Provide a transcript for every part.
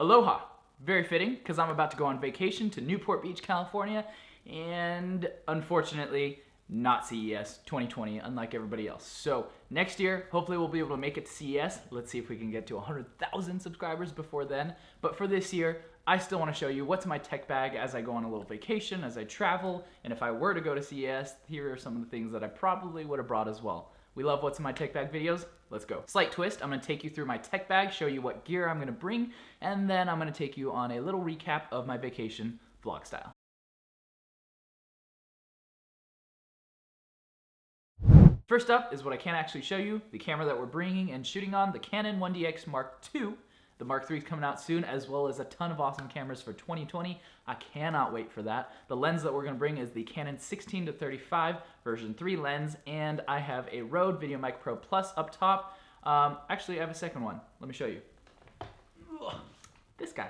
Aloha! Very fitting, because I'm about to go on vacation to Newport Beach, California, and unfortunately, not CES 2020, unlike everybody else. So next year, hopefully we'll be able to make it to CES. Let's see if we can get to 100,000 subscribers before then. But for this year, I still want to show you what's in my tech bag as I go on a little vacation, as I travel, and if I were to go to CES, here are some of the things that I probably would have brought as well. We love what's in my tech bag videos. Let's go. Slight twist, I'm going to take you through my tech bag, show you what gear I'm going to bring, and then I'm going to take you on a little recap of my vacation vlog style. First up is what I can't actually show you, the camera that we're bringing and shooting on, the Canon 1DX Mark II. The Mark III is coming out soon, as well as a ton of awesome cameras for 2020. I cannot wait for that. The lens that we're going to bring is the Canon 16-35 version 3 lens, and I have a Rode VideoMic Pro Plus up top. Actually, I have a second one. Let me show you. This guy.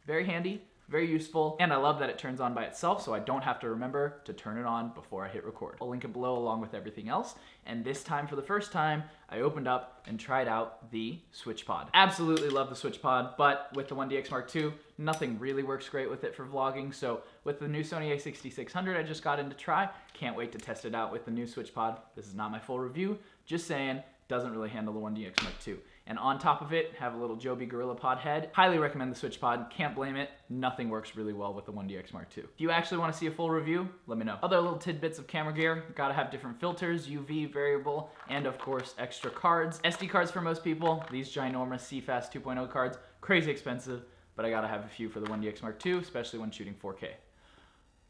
Very handy, very useful, and I love that it turns on by itself, so I don't have to remember to turn it on before I hit record. I'll link it below along with everything else, and this time, for the first time, I opened up and tried out the SwitchPod. Absolutely love the SwitchPod, but with the 1DX Mark II, nothing really works great with it for vlogging, so with the new Sony a6600 I just got in to try, can't wait to test it out with the new SwitchPod. This is not my full review, just saying, doesn't really handle the 1DX Mark II. And on top of it, have a little Joby GorillaPod head. Highly recommend the SwitchPod, can't blame it. Nothing works really well with the 1DX Mark II. If you actually want to see a full review, let me know. Other little tidbits of camera gear, gotta have different filters, UV, variable, and of course extra cards. SD cards for most people, these ginormous CFast 2.0 cards, crazy expensive, but I gotta have a few for the 1DX Mark II, especially when shooting 4K.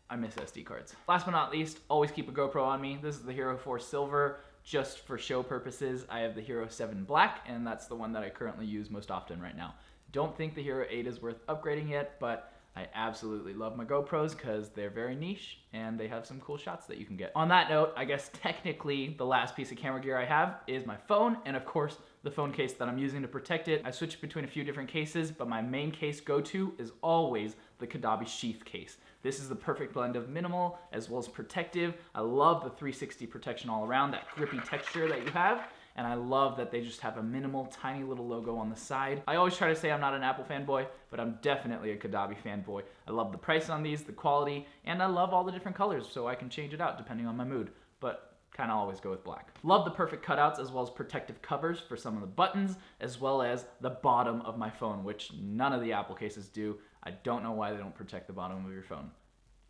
I miss SD cards. Last but not least, always keep a GoPro on me. This is the Hero 4 Silver. Just for show purposes, I have the Hero 7 Black, and that's the one that I currently use most often right now. Don't think the Hero 8 is worth upgrading yet, but I absolutely love my GoPros because they're very niche and they have some cool shots that you can get. On that note, I guess technically the last piece of camera gear I have is my phone, and of course the phone case that I'm using to protect it. I switch between a few different cases, but my main case go-to is always the Kadabi sheath case. This is the perfect blend of minimal as well as protective. I love the 360 protection all around, that grippy texture that you have, and I love that they just have a minimal, tiny little logo on the side. I always try to say I'm not an Apple fanboy, but I'm definitely a Kadabi fanboy. I love the price on these, the quality, and I love all the different colors, so I can change it out depending on my mood, but kind of always go with black. Love the perfect cutouts as well as protective covers for some of the buttons, as well as the bottom of my phone, which none of the Apple cases do. I don't know why they don't protect the bottom of your phone.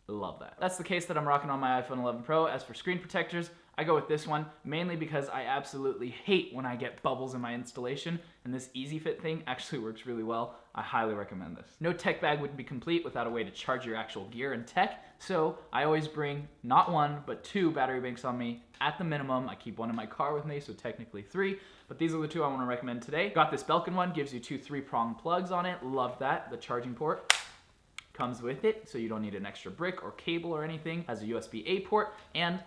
Love that. That's the case that I'm rocking on my iPhone 11 Pro. As for screen protectors, I go with this one, mainly because I absolutely hate when I get bubbles in my installation, and this Easy Fit thing actually works really well. I highly recommend this. No tech bag would be complete without a way to charge your actual gear and tech, so I always bring not one, but 2 battery banks on me at the minimum. I keep one in my car with me, so technically 3, but these are the 2 I want to recommend today. Got this Belkin one, gives you 2 3-prong plugs on it. Love that. The charging port comes with it, so you don't need an extra brick or cable or anything. Has a USB-A port and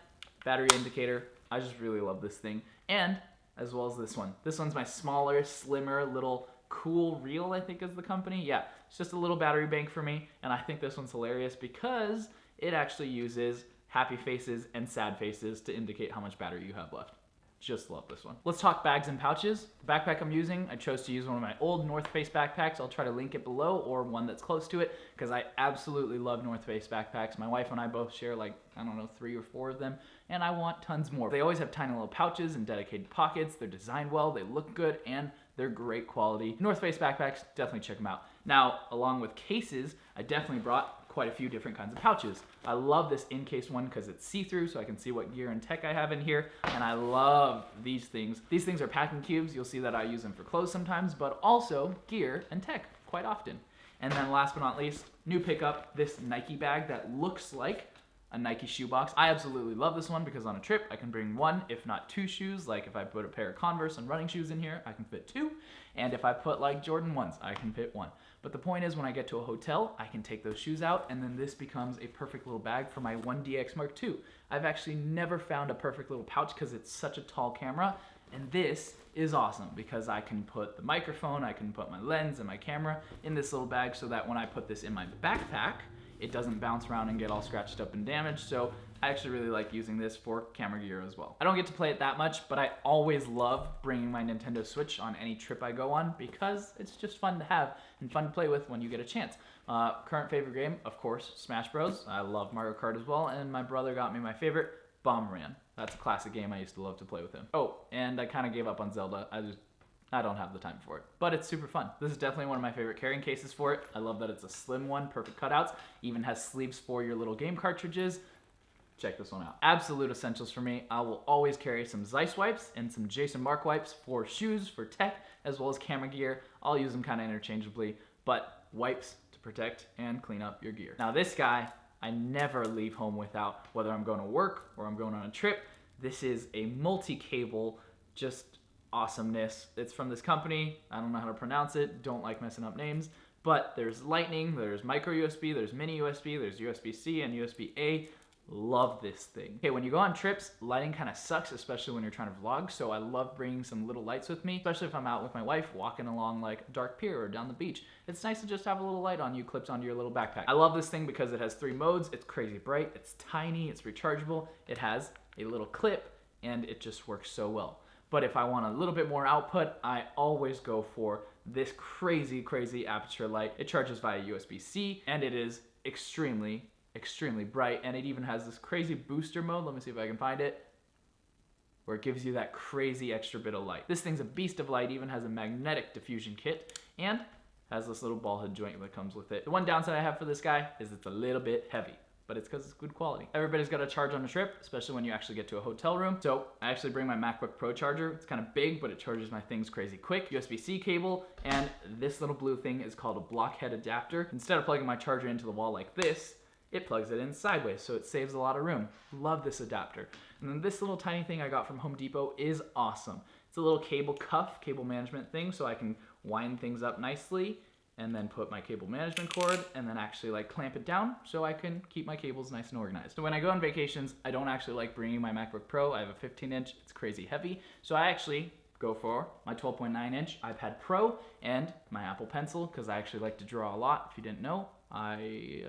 battery indicator. I just really love this thing. And as well as this one. This one's my smaller, slimmer, little Cool Reel, I think is the company. Yeah, it's just a little battery bank for me, and I think this one's hilarious because it actually uses happy faces and sad faces to indicate how much battery you have left. Just love this one. Let's talk bags and pouches. The backpack I'm using, I chose to use one of my old North Face backpacks. I'll try to link it below, or one that's close to it, because I absolutely love North Face backpacks. My wife and I both share like, I don't know, 3 or 4 of them, and I want tons more. They always have tiny little pouches and dedicated pockets. They're designed well, they look good, and they're great quality. North Face backpacks, definitely check them out. Now, along with cases, I definitely brought quite a few different kinds of pouches. I love this in-case one because it's see-through, so I can see what gear and tech I have in here, and I love these things. These things are packing cubes. You'll see that I use them for clothes sometimes, but also gear and tech quite often. And then last but not least, new pickup, this Nike bag that looks like a Nike shoebox. I absolutely love this one because on a trip I can bring 1, if not 2 shoes. Like if I put a pair of Converse and running shoes in here, I can fit 2. And if I put like Jordan 1s, I can fit 1. But the point is, when I get to a hotel, I can take those shoes out, and then this becomes a perfect little bag for my 1DX Mark II. I've actually never found a perfect little pouch because it's such a tall camera, and this is awesome because I can put the microphone, I can put my lens and my camera in this little bag, so that when I put this in my backpack, it doesn't bounce around and get all scratched up and damaged. So I actually really like using this for camera gear as well. I don't get to play it that much, but I always love bringing my Nintendo Switch on any trip I go on because it's just fun to have and fun to play with when you get a chance. Current favorite game, of course, Smash Bros. I love Mario Kart as well, and my brother got me my favorite, Bomberman. That's a classic game I used to love to play with him. Oh, and I kind of gave up on Zelda. I don't have the time for it, but it's super fun. This is definitely one of my favorite carrying cases for it. I love that it's a slim one, perfect cutouts, even has sleeves for your little game cartridges. Check this one out. Absolute essentials for me. I will always carry some Zeiss wipes and some Jason Mark wipes for shoes, for tech, as well as camera gear. I'll use them kind of interchangeably, but wipes to protect and clean up your gear. Now this guy, I never leave home without, whether I'm going to work or I'm going on a trip. This is a multi-cable, just awesomeness. It's from this company. I don't know how to pronounce it. Don't like messing up names. But there's Lightning, there's micro USB, there's mini USB, there's USB-C and USB-A. Love this thing. Okay, when you go on trips, lighting kind of sucks, especially when you're trying to vlog. So I love bringing some little lights with me, especially if I'm out with my wife walking along like a dark pier or down the beach. It's nice to just have a little light on you, clips onto your little backpack. I love this thing because it has 3 modes. It's crazy bright, it's tiny, it's rechargeable. It has a little clip and it just works so well. But if I want a little bit more output, I always go for this crazy aperture light. It charges via USB-C and it is extremely bright, and it even has this crazy booster mode. Let me see if I can find it, where it gives you that crazy extra bit of light. This thing's a beast of light, even has a magnetic diffusion kit, and has this little ball head joint that comes with it. The one downside I have for this guy is it's a little bit heavy, but it's because it's good quality. Everybody's got to charge on a trip, especially when you actually get to a hotel room. So I actually bring my MacBook Pro charger. It's kind of big, but it charges my things crazy quick. USB-C cable, and this little blue thing is called a blockhead adapter. Instead of plugging my charger into the wall like this, it plugs it in sideways, so it saves a lot of room. Love this adapter. And then this little tiny thing I got from Home Depot is awesome. It's a little cable cuff, cable management thing, so I can wind things up nicely and then put my cable management cord and then actually like clamp it down so I can keep my cables nice and organized. So when I go on vacations, I don't actually like bringing my MacBook Pro. I have a 15-inch, it's crazy heavy. So I actually go for my 12.9-inch iPad Pro and my Apple Pencil because I actually like to draw a lot. If you didn't know, I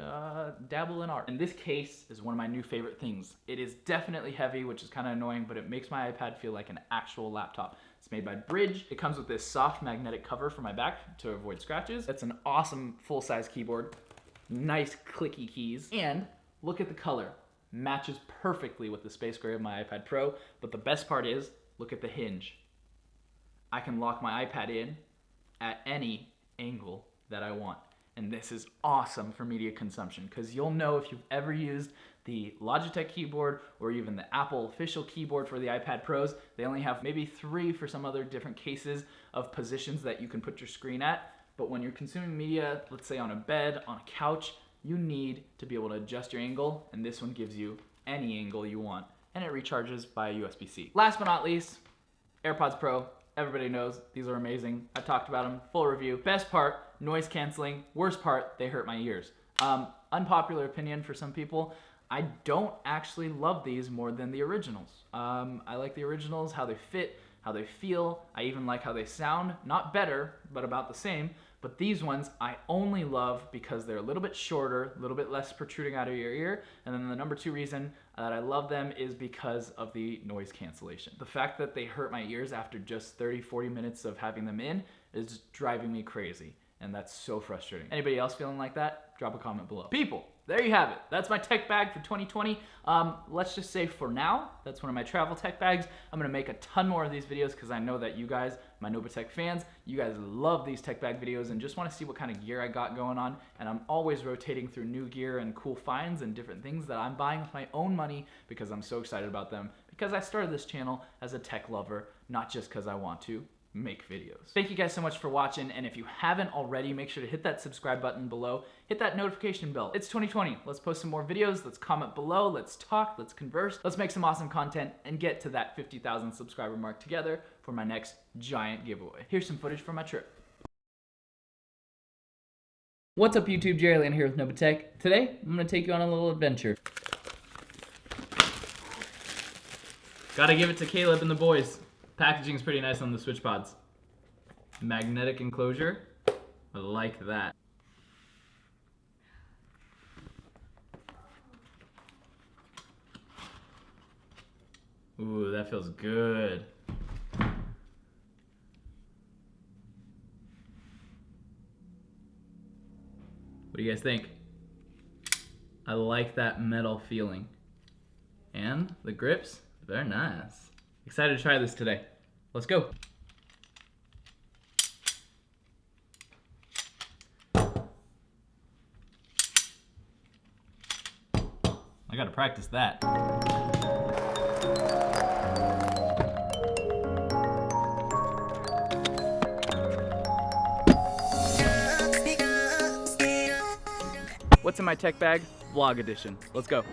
dabble in art. And this case is one of my new favorite things. It is definitely heavy, which is kind of annoying, but it makes my iPad feel like an actual laptop. It's made by Bridge. It comes with this soft magnetic cover for my back to avoid scratches. It's an awesome full-size keyboard, nice clicky keys, and look at the color. Matches perfectly with the space gray of my iPad Pro, but the best part is, look at the hinge. I can lock my iPad in at any angle that I want. And this is awesome for media consumption because you'll know if you've ever used the Logitech keyboard or even the Apple official keyboard for the iPad Pros. They only have maybe 3 for some other different cases of positions that you can put your screen at. But when you're consuming media, let's say on a bed, on a couch, you need to be able to adjust your angle, and this one gives you any angle you want, and it recharges via USB-C. Last but not least, AirPods Pro. Everybody knows these are amazing. I talked about them, full review. Best part, noise canceling. Worst part, they hurt my ears. Unpopular opinion for some people, I don't actually love these more than the originals. I like the originals, how they fit, how they feel. I even like how they sound. Not better, but about the same. But these ones I only love because they're a little bit shorter, a little bit less protruding out of your ear. And then the number 2 reason that I love them is because of the noise cancellation. The fact that they hurt my ears after just 30-40 minutes of having them in is driving me crazy. And that's so frustrating. Anybody else feeling like that? Drop a comment below. People, there you have it. That's my tech bag for 2020. Let's just say for now, that's one of my travel tech bags. I'm gonna make a ton more of these videos because I know that you guys, my Nobitech fans, you guys love these tech bag videos and just wanna see what kind of gear I got going on. And I'm always rotating through new gear and cool finds and different things that I'm buying with my own money because I'm so excited about them. Because I started this channel as a tech lover, not just because I want to make videos. Thank you guys so much for watching, and if you haven't already, make sure to hit that subscribe button below, hit that notification bell. It's 2020. Let's post some more videos, let's comment below, let's talk, let's converse, let's make some awesome content and get to that 50,000 subscriber mark together for my next giant giveaway. Here's some footage from my trip. What's up YouTube, Jerry Land here with Nobitech. Today, I'm gonna take you on a little adventure. Gotta give it to Caleb and the boys. Packaging is pretty nice on the Switch Pods. Magnetic enclosure, I like that. Ooh, that feels good. What do you guys think? I like that metal feeling. And the grips, very nice. Excited to try this today. Let's go. I gotta practice that. What's in my tech bag? Vlog edition. Let's go.